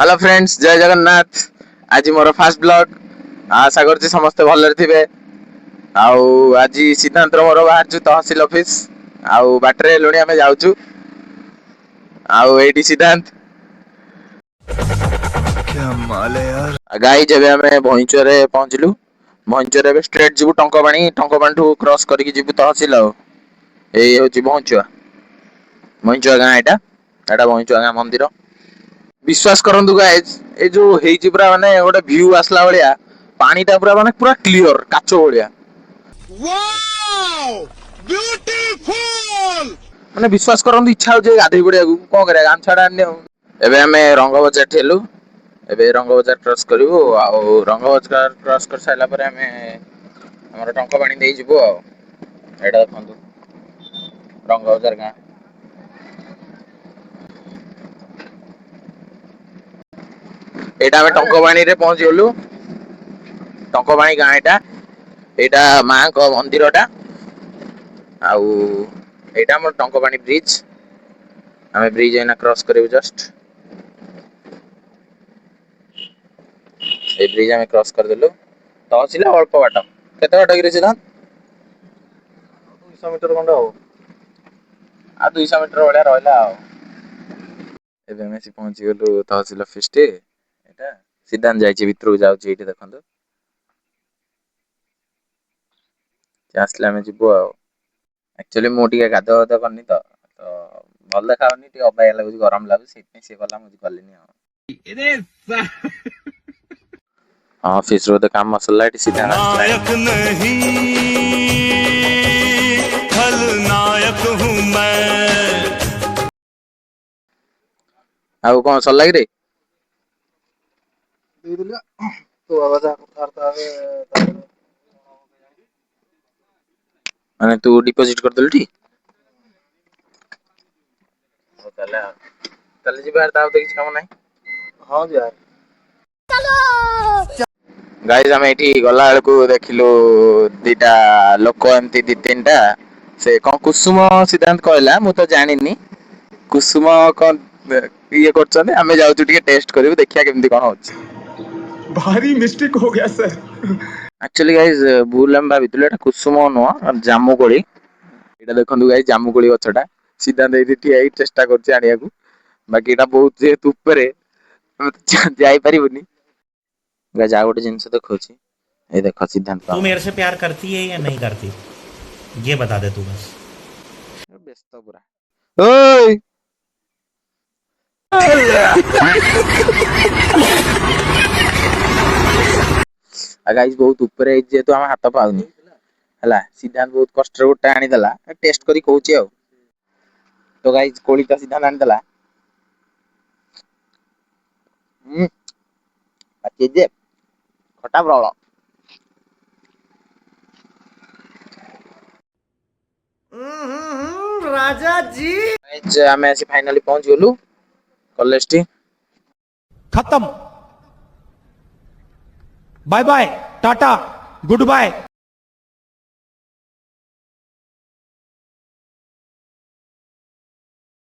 Hello friends, जय जगन्नाथ। आज मोर fast blog. आशा कर समस्ते भलरे थिबे। आउ आज सिद्धांत मोर बाहर तहसिल ऑफिस आउ बाटरे लुणी आमे जाउछु। आउ एटी सिद्धांत क्या माल है यार। गाई जेबे आमे भइंचरे पहुंचलु। भइंचरे स्ट्रेट जिबु टंकपाणी ठू क्रॉस करके जिबु तहसिल। आउ एई होची भइंचुआ गाँ। एटा भइंचुआ गाँ मंदिर। विश्वास करंतु गाइस, ए जो हेची पुरा माने गोटे व्यू आसला भलिया। पानीटा पूरा क्लियर काचो भलिया। Wow beautiful. माने विश्वास करंतु इच्छा हो जे गाधई पड़िया को कोन करे गाम छाडा आने। एबे हमें रंग बजार ठेलु। एबे रंग बजार क्रॉस करिवो। आउ रंग बजार क्रॉस कर साइला परे हमें हमर टंकपाणी देई जिवो। आउ एटा देखंतु रंग बजार गाँ। एटा हमें टंकपाणी रे पहुंची गलु। टंकपाणी गाँ एटा मां को मंदिरटा। आउ एटा हमर टंकपाणी ब्रिज। हमें ब्रिज एना क्रॉस करिवु जस्ट। ए ब्रिज हमें क्रॉस कर देलु। तहसिल अल्प बाट केते बाट गिरे सिद्धांत 200 मीटर खंड हो। आ 200 मीटर भलिया रहला। आउ एबे हमें सी पहुंची गलु तहसिल ऑफिस टे। एटा सिद्धांत जाईची भितरु जाउची एठी देखंतु। आसले आमे जिवो। आउ एक्चुअली मो टिके गाधुआ गाधुआ करनी तो भल देखाउनी टिके अबाया लागुची गरम लागुची सेति से गला मुझे गलिनी। आ ऑफिस रो काम मसला एठी सिद्धांत आसला। नायक नहीं खलनायक हूँ मैं। आउ कोन सल्ला कि रे देई दिला तो आवाज आवे माने तू डिपॉजिट कर देलु टी। हो चले जिबार ताव तो किछ काम नाही। हां यार गाइस, हमें एठी गला बेलकू देखिलु दीटा लोक एमती दी तीनटा। से कौन कुसुम सिद्धांत कहला मु तो जानिनी। कुसुम कौन ये करछने हमें जाउछु टिके टेस्ट करिवु देखिया केमती कोन होछि। भारी मिस्टेक हो गया सर। एक्चुअली गाइस भूल हम भाबितले एटा कुसुम नुह जामु कोली। एटा देखंतु गाइस जामु कोली गछटा। सिद्धांत एठी ठिया हेई चेष्टा करछि आनिया को। बाकी एटा बहुत जेहेतु ऊपरे जाई परिबुनी। गाइस आ गोटे जिंस देखौछि। ए देखो सिद्धांत तू का मेरे से प्यार करती है या नहीं करती, ये बता दे तू बस। व्यस्त पूरा ओय गाइस बहुत ऊपरे जेहेतु हम हाथ पाउनी हला। सिद्धांत बहुत कष्ट गोटे आनी देला टेस्ट करी कहूची। आ तो गाइस कोलीटा सिद्धांत आनी देला। बाकी जे खटा प्रबल। राजा जी गाइस हमें ऐसे फाइनली पहुंच गलु कॉलेज टी। खत्म। Bye bye tata good bye.